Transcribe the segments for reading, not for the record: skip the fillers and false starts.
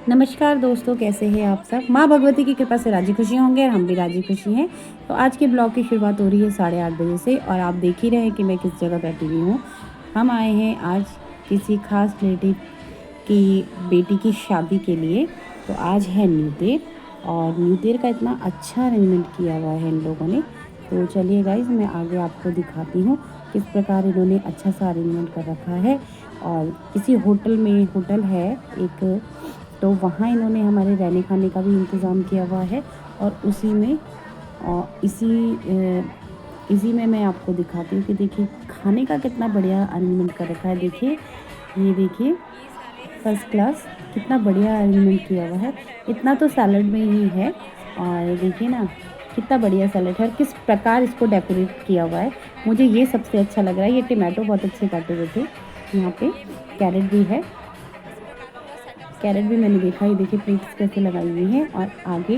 नमस्कार दोस्तों, कैसे हैं आप सब। माँ भगवती की कृपा से राजी खुशी होंगे और हम भी राजी खुशी हैं। तो आज के ब्लॉग की शुरुआत हो रही है 8:30 बजे से और आप देख ही रहे हैं कि मैं किस जगह बैठी हुई हूँ। हम आए हैं आज किसी खास रिलेटिव की बेटी की शादी के लिए। तो आज है न्यू ईयर और न्यू ईयर का इतना अच्छा अरेंजमेंट किया हुआ है इन लोगों ने। तो चलिए गाइज, मैं आगे आपको दिखाती हूँ किस प्रकार इन्होंने अच्छा सा अरेंजमेंट कर रखा है। और किसी होटल है एक, तो वहाँ इन्होंने हमारे रहने खाने का भी इंतज़ाम किया हुआ है। और इसी में मैं आपको दिखाती हूँ कि देखिए खाने का कितना बढ़िया अरेंजमेंट कर रखा है। देखिए, ये देखिए फर्स्ट क्लास कितना बढ़िया अरेंजमेंट किया हुआ है। इतना तो सैलड में ही है और देखिए ना कितना बढ़िया सैलड है और किस प्रकार इसको डेकोरेट किया हुआ है। मुझे ये सबसे अच्छा लग रहा है। ये टमाटो बहुत अच्छे काटे हुए थे, यहाँ पे कैरेट भी है। कैरेट भी मैंने देखा, ये देखिए प्लेट्स कैसे लगाई हुई हैं। और आगे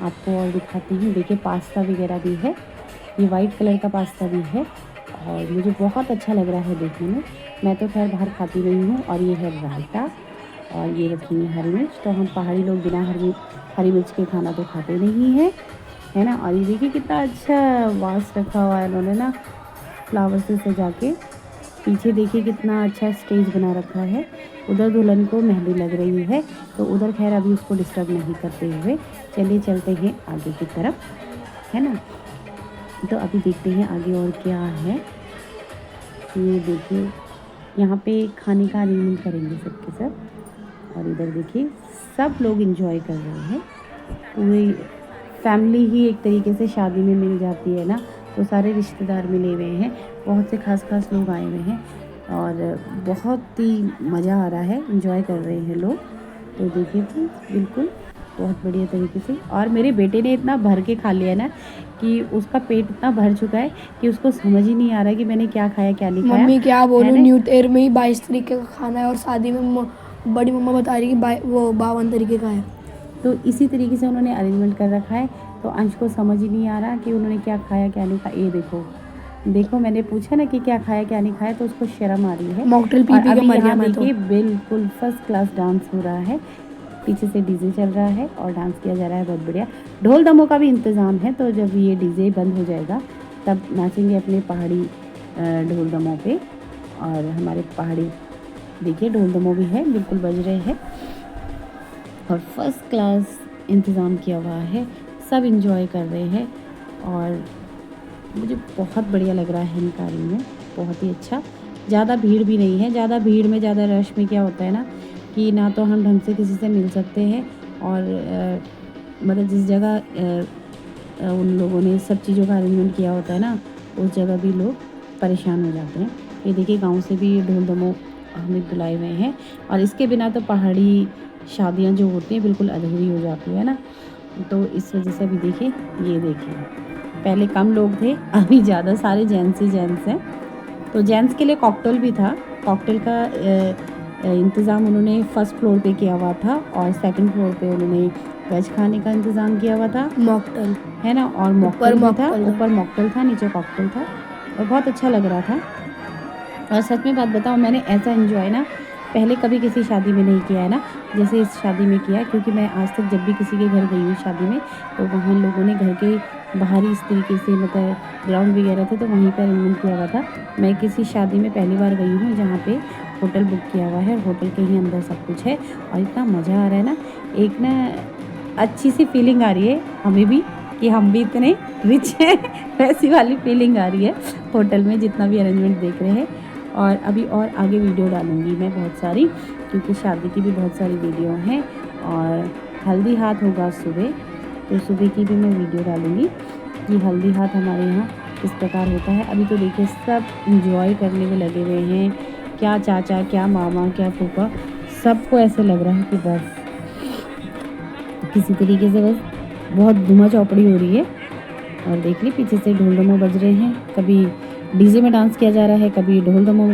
आपको और दिखाती हूँ, देखिए पास्ता वगैरह भी है। ये वाइट कलर का पास्ता भी है और मुझे बहुत अच्छा लग रहा है देखने में। मैं तो खैर बाहर खाती नहीं हूँ। और ये है रायता और ये रखी है हरी मिर्च। तो हम पहाड़ी लोग बिना हरी मिर्च के खाना तो खाते नहीं हैं, है ना। और ये देखिए कितना अच्छा वास रखा हुआ है इन्होंने ना, फ्लावर से सजा के। पीछे देखिए कितना अच्छा स्टेज बना रखा है। उधर दुल्हन को मेहंदी लग रही है, तो उधर खैर अभी उसको डिस्टर्ब नहीं करते हुए चलिए चलते हैं आगे की तरफ, है ना। तो अभी देखते हैं आगे और क्या है। ये देखिए यहाँ पे खाने का अरेंजमेंट करेंगे सबके सब। और इधर देखिए सब लोग एंजॉय कर रहे हैं। पूरी फैमिली ही एक तरीके से शादी में मिल जाती है ना, तो सारे रिश्तेदार मिले हुए हैं, बहुत से खास लोग आए हुए हैं और बहुत ही मज़ा आ रहा है, एंजॉय कर रहे हैं लोग। तो देखिए बिल्कुल बहुत बढ़िया तरीके से। और मेरे बेटे ने इतना भर के खा लिया ना कि उसका पेट इतना भर चुका है कि उसको समझ ही नहीं आ रहा है कि मैंने क्या खाया क्या नहीं खाया। मम्मी क्या बोलूँ, मैंने न्यू ईयर में ही 22 तरीके का खाना है और शादी में बड़ी मम्मा बता रही कि वो 52 तरीके का है। तो इसी तरीके से उन्होंने अरेंजमेंट कर रखा है। तो अंश को समझ ही नहीं आ रहा कि उन्होंने क्या खाया क्या नहीं खाया। ये देखो मैंने पूछा ना कि क्या खाया क्या नहीं खाया, तो उसको शर्म आ रही है। मॉकटेल पी और पी के अभी मर गया यहाँ मैं तो। देखिए बिल्कुल फर्स्ट क्लास डांस हो रहा है। पीछे से डीजे चल रहा है और डांस किया जा रहा है, बहुत बढ़िया। ढोल दमों का भी इंतज़ाम है, तो जब ये डीजे बंद हो जाएगा तब नाचेंगे अपने पहाड़ी ढोल दमों पे। और हमारे पहाड़ी देखिए ढोल दमों भी है, बिल्कुल बज रहे हैं और फर्स्ट क्लास इंतज़ाम किया हुआ है। सब इंजॉय कर रहे हैं और मुझे बहुत बढ़िया लग रहा है इनका अरेंजमेंट, बहुत ही अच्छा। ज़्यादा भीड़ भी नहीं है। ज़्यादा भीड़ में ज़्यादा रश में क्या होता है ना कि ना तो हम ढंग से किसी से मिल सकते हैं और मतलब जिस जगह उन लोगों ने सब चीज़ों का अरेंजमेंट किया होता है ना, उस जगह भी लोग परेशान हो जाते हैं। ये देखिए गांव से भी ढोल दमोह हमें बुलाए हुए हैं और इसके बिना तो पहाड़ी शादियां जो होती हैं बिल्कुल अधूरी हो जाती है ना। तो इस वजह से भी देखिए, ये देखिए पहले कम लोग थे, अभी ज़्यादा सारे जेंट्स ही जेंट्स हैं। तो जेंट्स के लिए कॉकटेल भी था। कॉकटेल का इंतज़ाम उन्होंने फर्स्ट फ्लोर पे किया हुआ था और सेकंड फ्लोर पे उन्होंने वेज खाने का इंतज़ाम किया हुआ था, मॉकटेल है ना। और ऊपर मॉकटेल भी था, मॉकटेल ऊपर मॉकटेल था, नीचे कॉकटेल था और बहुत अच्छा लग रहा था। और सच में बात बताऊँ, मैंने ऐसा एंजॉय ना पहले कभी किसी शादी में नहीं किया है ना, जैसे इस शादी में किया। क्योंकि मैं आज तक जब भी किसी के घर गई हूँ शादी में, तो वहाँ लोगों ने घर के बाहर ही इस तरीके से मतलब ग्राउंड वगैरह थे तो वहीं पर अरेंजमेंट किया हुआ था। मैं किसी शादी में पहली बार गई हूँ जहाँ पे होटल बुक किया हुआ है, होटल के ही अंदर सब कुछ है और इतना मज़ा आ रहा है ना। एक ना अच्छी सी फीलिंग आ रही है हमें भी कि हम भी इतने रिच हैं वैसी वाली फीलिंग आ रही है होटल में जितना भी अरेंजमेंट देख रहे हैं। और अभी और आगे वीडियो डालूँगी मैं बहुत सारी, क्योंकि शादी की भी बहुत सारी वीडियो हैं। और हल्दी हाथ होगा सुबह, तो सुबह की भी मैं वीडियो डालूँगी कि हल्दी हाथ हमारे यहाँ किस प्रकार होता है। अभी तो देखिए सब इंजॉय करने में लगे हुए हैं, क्या चाचा क्या मामा क्या फूफा, सबको ऐसे लग रहा है कि बस किसी तरीके से बस बहुत धुमा चौपड़ी हो रही है। और देख ली पीछे से ढोल दमोह बज रहे हैं, कभी डीजे में डांस किया जा रहा है, कभी ढोल दमोह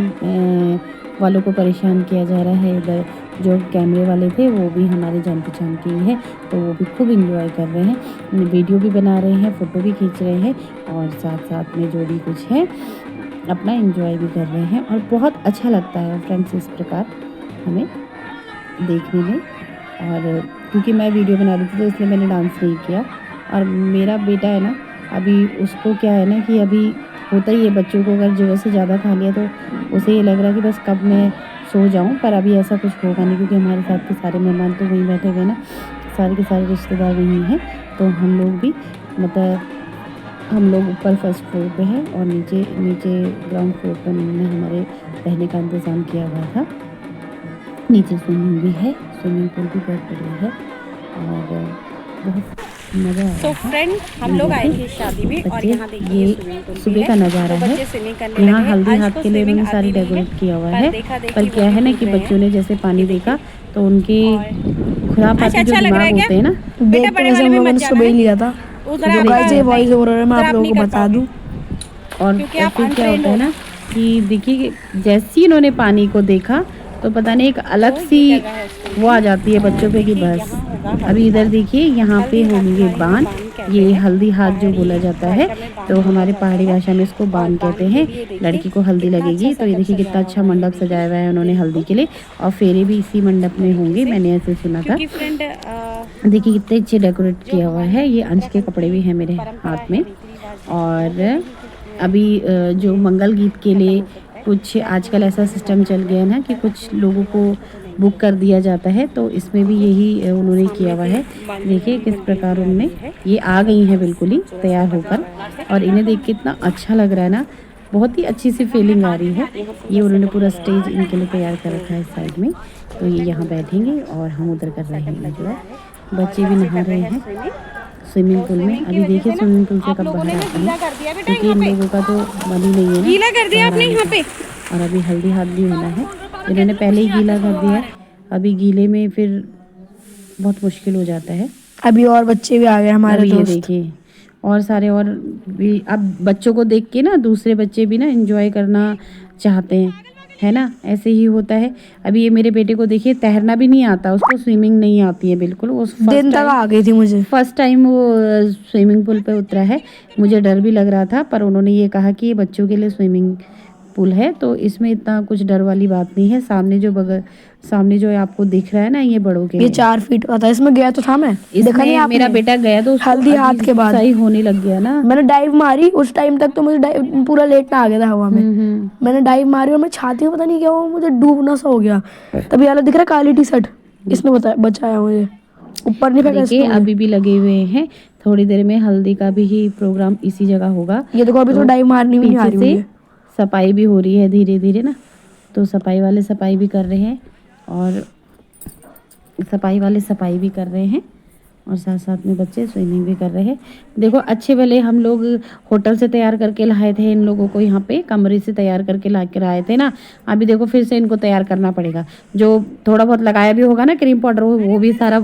वालों को परेशान किया जा रहा है। इधर जो कैमरे वाले थे वो भी हमारे जान पहचान के ही है, तो वो भी खूब इंजॉय कर रहे हैं, वीडियो भी बना रहे हैं, फ़ोटो भी खींच रहे हैं और साथ साथ में जो भी कुछ है अपना इंजॉय भी कर रहे हैं। और बहुत अच्छा लगता है फ्रेंड्स इस प्रकार हमें देखने में। और क्योंकि मैं वीडियो बना रही थी तो इसलिए मैंने डांस नहीं किया। और मेरा बेटा है ना, अभी उसको क्या है ना कि अभी होता ही है बच्चों को, अगर ज़रूरत से ज़्यादा खा लिया तो उसे ये लग रहा है कि बस कब मैं सो जाऊं, पर अभी ऐसा कुछ होगा नहीं क्योंकि हमारे साथ के सारे मेहमान तो वहीं बैठे हुए ना, सारे के सारे रिश्तेदार वहीं हैं। तो हम लोग भी मतलब हम लोग ऊपर फर्स्ट फ्लोर पे हैं और नीचे नीचे ग्राउंड फ्लोर पर उन्होंने हमारे रहने का इंतज़ाम किया हुआ था। नीचे स्विमिंग भी है, स्विमिंग पूल भी बहुत बढ़िया है और बहुत मज़ा आ रहा है। फ्रेंड हम लोग आए थे शादी में और बच्चे, यहाँ देखिए ये स्विमिंग पूल भी सुबह का है। नज़ारा तो है। बच्चे स्विमिंग करने यहाँ लगे हैं। हल्दी आज हाथ तो के लिए स्विमिंग उन्होंने सारी आती नहीं है, डेकोरेट किया हुआ पर है। देखा देखी पर क्या है ना कि बच्चों ने जैसे पानी देखा तो उनके खुरापाती जो अच्छा लग रहा है दिमाग क्या? होते हैं ना, देखते बड़े वैसे वाले हम में लोगों मत ने जाना सुबह ही है। लिया था। उधर जो आप गाइस ये वॉइस ओवर मैं उधर आप आप लोगों नहीं को कर बता पाओगे दूं। और क्योंकि आप फिर क्या अनट्रेंड होता है हो। ना कि देखिए कि जैसे ही इन्होंने पानी को देखा तो पता नहीं एक अलग सी जगह है उसके वो आ जाती है बच्चों पे कि देखिए, बस यहाँ होगा अभी हल्दी इधर हाथ। देखिए यहाँ पे हल्दी हाथ होंगे हमारे यहाँ बान। बान कहते ये हैं। हल्दी हाथ जो पहाड़ी बोला जाता है, भाषा में बान तो बोला हमारे जाता पहाड़ी है। भाषा में इसको और बान बान कहते के हैं। लिए देखिए लड़की को हल्दी कितना लगेगी अच्छा तो ये सेटअप देखिए कितना सजाया अच्छा हुआ है, ये मंडप देखिए सजाया हुआ है उन्होंने देखो हल्दी के लिए। और फेरे भी इसी मंडप में होंगे, से। मैंने ऐसे सुना था। क्योंकि फ्रेंड देखिए कितने अच्छे डेकोरेट जो किया हुआ हमारी है। ये अंश के कपड़े भी हैं मेरे परंपरा हाथ है, में। रीति रिवाज है, वो और कहीं नहीं अभी जो मंगल गीत के लिए खत्म हो सकता है। कुछ आजकल ऐसा सिस्टम चल गया है ना कि कुछ लोगों को नहीं बुक कर दिया जाता है, तो इसमें भी यही उन्होंने किया हुआ है। सामने से देखिए किस घंटी प्रकार भी आ उन्होंने रही है। ये आ गई हैं बिल्कुल ही जो तैयार सेटअप होकर। करवाया है। और इन्हें देख के इतना अच्छा लग रहा है ना, बहुत ही अच्छी सी फीलिंग आ रही है। ये उन्होंने पूरा स्टेज इनके लिए तैयार कर रखा है साइड में, तो ये यहाँ बैठेंगे और हम उधर कर रहे हैं एंजॉय। बच्चे भी नहा रहे हैं स्विमिंग पूल में। अभी देखिए स्विमिंग पूल से आप कब लोगों बाहर ने ना आते गीला हैं कर दिया बेटा क्योंकि यहाँ इन पे, लोगों का तो मन ही नहीं है ना गीला कर दिया बाहर आपने आने यहाँ का। पे। और अभी हल्दी हाथ भी होना है, इन्होंने पहले ही गीला कर दिया है। अभी गीले में फिर बहुत मुश्किल हो जाता है। अभी और बच्चे भी आ गए हमारे अभी ये दोस्त। देखिए और सारे और भी, अब बच्चों को देख के ना दूसरे बच्चे भी ना एंजॉय करना चाहते हैं, है ना, ऐसे ही होता है। अभी ये मेरे बेटे को देखिए तैरना भी नहीं आता, उसको स्विमिंग नहीं आती है बिल्कुल। वो दिन तक आ गई थी मुझे। फर्स्ट टाइम वो स्विमिंग पूल पे उतरा है। मुझे डर भी लग रहा था, पर उन्होंने ये कहा कि ये बच्चों के लिए स्विमिंग पूल है तो इसमें इतना कुछ डर वाली बात नहीं है। सामने जो आपको दिख रहा है ना, ये बड़ों के ये लिए। 4 फीट का था, इसमें गया तो था मैं। देखा इसमें नहीं आपने? मेरा बेटा गया तो उसको हल्दी हाथ अभी के बाद सही होने लग गया ना। मैंने डाइव मारी, उस टाइम तक तो मुझे पूरा लेटना आ गया था हवा में। मैंने डाइव मारी और मैं छाती में पता नहीं क्या हुआ, मुझे डूबना सा हो गया। तभी वाला दिख रहा है काली टी शर्ट, इसने बचाया मुझे, ऊपर नहीं फेंका देखिए इसने मुझे। अभी भी लगे हुए हैं। थोड़ी देर में हल्दी का भी ही प्रोग्राम इसी जगह होगा। ये देखो अभी तो डाइव मारनी भी नहीं आ पीछे रही से मुझे। सफाई भी हो रही है धीरे धीरे ना, तो सफाई वाले सफाई भी कर रहे हैं और सफाई वाले सफाई भी कर रहे हैं और साथ साथ में बच्चे स्विमिंग भी कर रहे हैं। देखो अच्छे भले हम लोग होटल से तैयार करके लाए थे इन लोगों को, यहाँ पे कमरे से तैयार करके ला के लाए थे ना। अभी देखो फिर से इनको तैयार करना पड़ेगा। जो थोड़ा बहुत लगाया भी होगा ना क्रीम पाउडर, वो भी सारा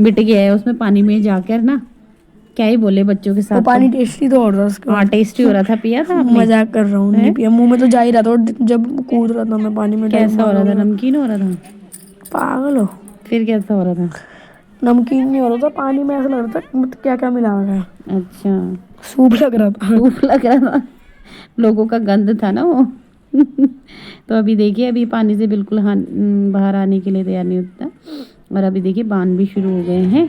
मिट गया है उसमें पानी में जाकर ना। क्या ही बोले बच्चों के वो साथ। पानी टेस्टी तो हो रहा था उसका। हाँ टेस्टी हो रहा था। पिया था आपने? मजाक कर रहा हूँ, नहीं पिया, मुंह में तो जा ही रहा था। और जब कूद रहा था मैं पानी में, डाइव कैसा हो रहा था? मारा। नमकीन हो रहा था? पागल हो, फिर कैसा हो रहा था? नमकीन नहीं हो रहा था, पानी में ऐसा लग रहा था मतलब क्या क्या मिला हुआ है। अच्छा सूप लग रहा था। धूप लग रहा था, लोगों का गंद था ना वो। तो अभी देखिए अभी पानी से बिल्कुल बाहर आने के लिए तैयार नहीं होता। और अभी देखिए बांध भी शुरू हो गए हैं।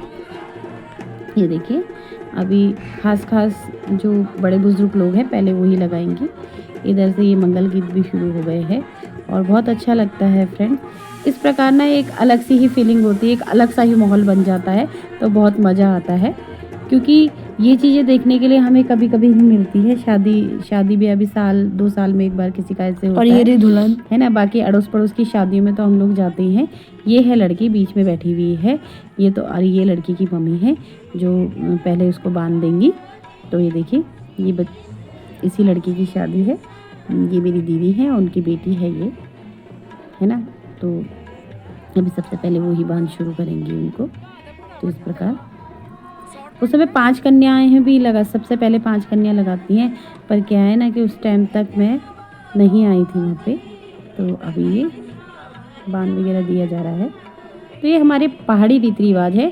ये देखिए अभी खास जो बड़े बुजुर्ग लोग हैं पहले वही लगाएंगे। इधर से ये मंगल गीत भी शुरू हो गए हैं और बहुत अच्छा लगता है फ्रेंड। इस प्रकार ना एक अलग सी ही फीलिंग होती है, एक अलग सा ही माहौल बन जाता है, तो बहुत मज़ा आता है। क्योंकि ये चीज़ें देखने के लिए हमें कभी कभी ही मिलती है। शादी भी अभी 2 साल में एक बार किसी का ऐसे होता और ये रही दुल्हन है ना। बाकी अड़ोस पड़ोस की शादियों में तो हम लोग जाते ही हैं। ये है लड़की बीच में बैठी हुई है, ये तो और ये लड़की की मम्मी है जो पहले उसको बांध देंगी। तो ये देखिए ये इसी लड़की की शादी है। ये मेरी दीदी है, उनकी बेटी है ये, है ना। तो अभी सबसे पहले वो ही बांध शुरू करेंगी उनको। तो इस प्रकार उस समय 5 कन्याएं भी सबसे पहले 5 कन्या लगाती हैं। पर क्या है ना कि उस टाइम तक मैं नहीं आई थी वहाँ पे, तो अभी ये बांध वगैरह दिया जा रहा है। तो ये हमारे पहाड़ी रीति रिवाज है।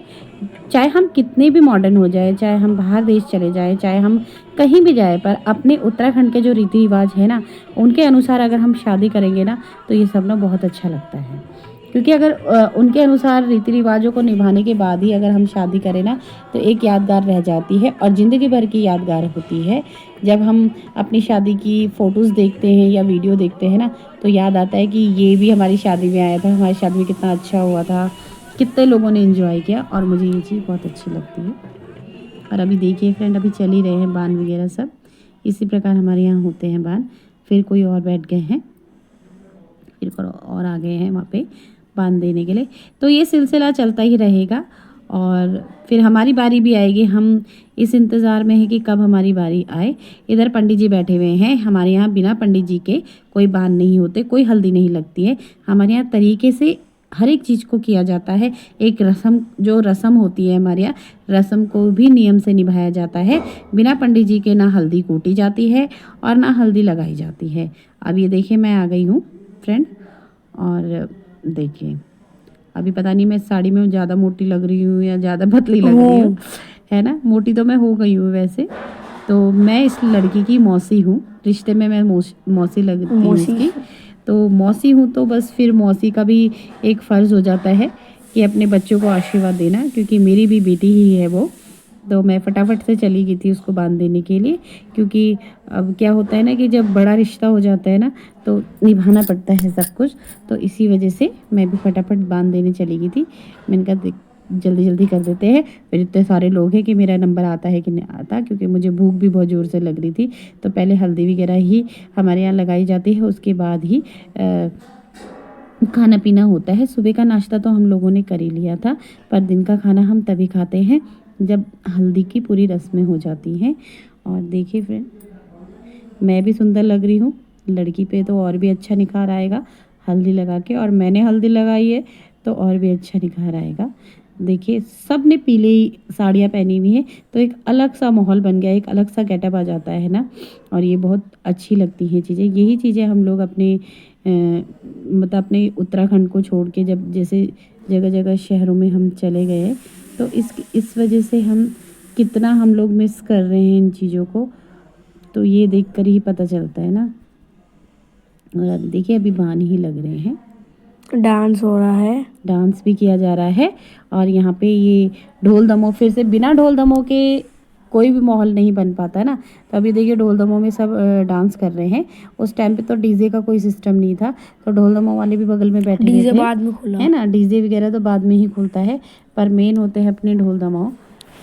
चाहे हम कितने भी मॉडर्न हो जाए, चाहे हम बाहर देश चले जाएं, चाहे हम कहीं भी जाए, पर अपने उत्तराखंड के जो रीति रिवाज है ना, उनके अनुसार अगर हम शादी करेंगे ना तो ये सब ना बहुत अच्छा लगता है। क्योंकि अगर उनके अनुसार रीति रिवाजों को निभाने के बाद ही अगर हम शादी करें ना तो एक यादगार रह जाती है और ज़िंदगी भर की यादगार होती है। जब हम अपनी शादी की फ़ोटोज़ देखते हैं या वीडियो देखते हैं ना तो याद आता है कि ये भी हमारी शादी में आया था, हमारी शादी में कितना अच्छा हुआ था, कितने लोगों ने एंजॉय किया, और मुझे ये चीज़ बहुत अच्छी लगती है। और अभी देखिए फ्रेंड, अभी चल ही रहे हैं बान वगैरह सब, इसी प्रकार हमारे यहाँ होते हैं बान। फिर कोई और बैठ गए हैं, फिर और आ गए हैं वहाँ पे बांध देने के लिए। तो ये सिलसिला चलता ही रहेगा और फिर हमारी बारी भी आएगी। हम इस इंतज़ार में है कि कब हमारी बारी आए। इधर पंडित जी बैठे हुए हैं। हमारे यहाँ बिना पंडित जी के कोई बांध नहीं होते, कोई हल्दी नहीं लगती है। हमारे यहाँ तरीके से हर एक चीज़ को किया जाता है। एक रस्म, जो रस्म होती है हमारे यहाँ, रस्म को भी नियम से निभाया जाता है। बिना पंडित जी के ना हल्दी कूटी जाती है और ना हल्दी लगाई जाती है। अब ये देखिए मैं आ गई हूँ फ्रेंड, और देखिए अभी पता नहीं मैं साड़ी में ज़्यादा मोटी लग रही हूँ या ज़्यादा पतली लग रही हूँ, है ना। मोटी तो मैं हो गई हूँ वैसे। तो मैं इस लड़की की मौसी हूँ, रिश्ते में मैं मौसी लगती हूँ इसकी। तो मौसी हूँ तो बस फिर मौसी का भी एक फ़र्ज़ हो जाता है कि अपने बच्चों को आशीर्वाद देना, क्योंकि मेरी भी बेटी ही है वो। तो मैं फटाफट से चली गई थी उसको बांध देने के लिए, क्योंकि अब क्या होता है ना कि जब बड़ा रिश्ता हो जाता है ना तो निभाना पड़ता है सब कुछ। तो इसी वजह से मैं भी फटाफट बांध देने चली गई थी। मैंने कहा जल्दी जल्दी कर देते हैं, फिर इतने सारे लोग हैं कि मेरा नंबर आता है कि नहीं आता, क्योंकि मुझे भूख भी बहुत ज़ोर से लग रही थी। तो पहले हल्दी वगैरह ही हमारे यहाँ लगाई जाती है, उसके बाद ही खाना पीना होता है। सुबह का नाश्ता तो हम लोगों ने कर ही लिया था, पर दिन का खाना हम तभी खाते हैं जब हल्दी की पूरी रस्में हो जाती हैं। और देखिए फ्रेंड, मैं भी सुंदर लग रही हूँ, लड़की पे तो और भी अच्छा निखार आएगा हल्दी लगा के, और मैंने हल्दी लगाई है तो और भी अच्छा निखार आएगा। देखिए सब ने पीली साड़ियाँ पहनी हुई हैं, तो एक अलग सा माहौल बन गया, एक अलग सा गेटअप आ जाता है ना, और ये बहुत अच्छी लगती हैं चीज़ें। यही चीज़ें हम लोग अपने मतलब अपने उत्तराखंड को छोड़ के जब जैसे जगह जगह शहरों में हम चले गए, तो इस वजह से हम कितना हम लोग मिस कर रहे हैं इन चीज़ों को, तो ये देखकर ही पता चलता है ना। और अभी देखिए अभी बान ही लग रहे हैं, डांस हो रहा है, डांस भी किया जा रहा है। और यहाँ पे ये ढोल दमो, फिर से बिना ढोल दमो के कोई भी माहौल नहीं बन पाता ना। तो अभी देखिए ढोल दमो में सब डांस कर रहे हैं। उस टाइम पे तो डीजे का कोई सिस्टम नहीं था, तो ढोल दमो वाले भी बगल में बैठे हुए डीजे थे, बाद में खुला है ना। डीजे वगैरह तो बाद में ही खुलता है, पर मेन होते हैं अपने ढोल दमाओ,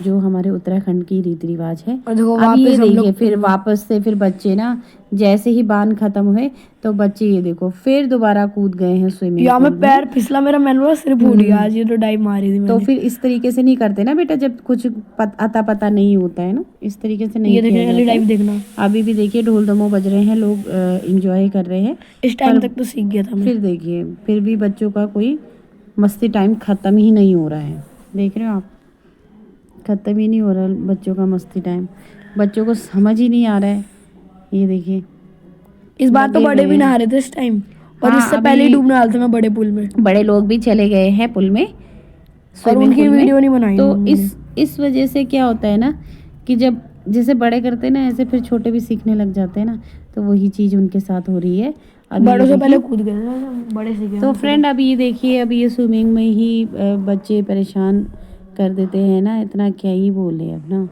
जो हमारे उत्तराखंड की रीति रिवाज है। और देखो अब ये वापस हम देखिए लोग फिर वापस से फिर बच्चे ना, जैसे ही बांध खत्म हुए तो बच्चे ये देखो फिर दोबारा कूद गए हैं स्विमिंग यहाँ पूल में पैर फिसला, मेरा मैंने बोला सिर फूट गया आज, ये तो डाइव मारी थी तो मैंने। फिर इस तरीके से नहीं करते ना बेटा, जब कुछ अता पता नहीं होता है ना, इस तरीके से नहीं ये किया देखिए जाता डाइव है। देखना, अभी भी देखिए ढोल दमो बज रहे हैं, लोग एंजॉय कर रहे हैं। इस टाइम पर तक तो सीख गया था मैं। फिर देखिए फिर भी बच्चों का कोई मस्ती टाइम ख़त्म ही नहीं हो रहा है, देख रहे हो आप, ख़त्म ही नहीं हो रहा बच्चों का मस्ती टाइम। बच्चों को समझ ही नहीं आ रहा है। ये देखिए इस बार तो लगे बड़े हुए भी हैं। नहा रहे थे इस टाइम, और हाँ, इससे अभी पहले ही डूबने वाला था मैं बड़े पुल में, बड़े लोग भी चले गए हैं पुल में, और स्विमिंग उनकी पूल में। वीडियो नहीं बनाई तो मम्मी ने। इस वजह से क्या होता है ना कि जब जैसे बड़े करते हैं ना, ऐसे फिर छोटे भी सीखने लग जाते हैं ना, तो वही चीज़ उनके साथ हो रही है। अभी बड़ों ये से पहले देखिए, कूद गए थे, बड़े से गए तो फ्रेंड अभी ये देखिए, अभी ये स्विमिंग में ही बच्चे परेशान कर देते हैं ना, इतना क्या ही बोले, अब ना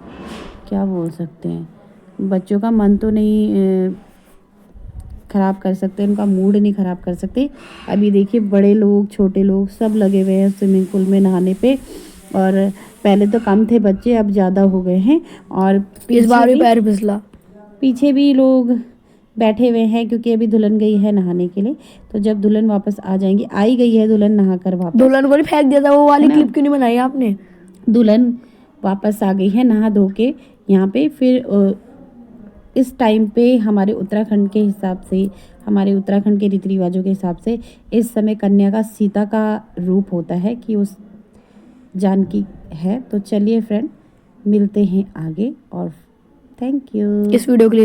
क्या बोल सकते हैं। बच्चों का मन तो नहीं ख़राब कर सकते, उनका मूड नहीं ख़राब कर सकते। अभी देखिए बड़े लोग छोटे लोग सब लगे हुए हैं स्विमिंग पूल में नहाने पे, और पहले तो कम थे बच्चे, अब ज़्यादा हो गए हैं। और इस बार भी पैर फिसला। पीछे भी लोग बैठे हुए हैं, क्योंकि अभी दुल्हन गई है नहाने के लिए। तो जब दुल्हन वापस आ जाएंगी, आई गई है दुल्हन नहा कर वापस, दुल्हन को नहीं फेंक दिया था, वो वाली क्लिप क्यों नहीं बनाई आपने? दुल्हन वापस आ गई है नहा धो के यहाँ पे। फिर इस टाइम पे हमारे उत्तराखंड के हिसाब से, हमारे उत्तराखंड के रीति रिवाजों के हिसाब से इस समय कन्या का सीता का रूप होता है कि उस जानकी है। तो चलिए फ्रेंड, मिलते हैं आगे, और थैंक यू इस वीडियो के लिए।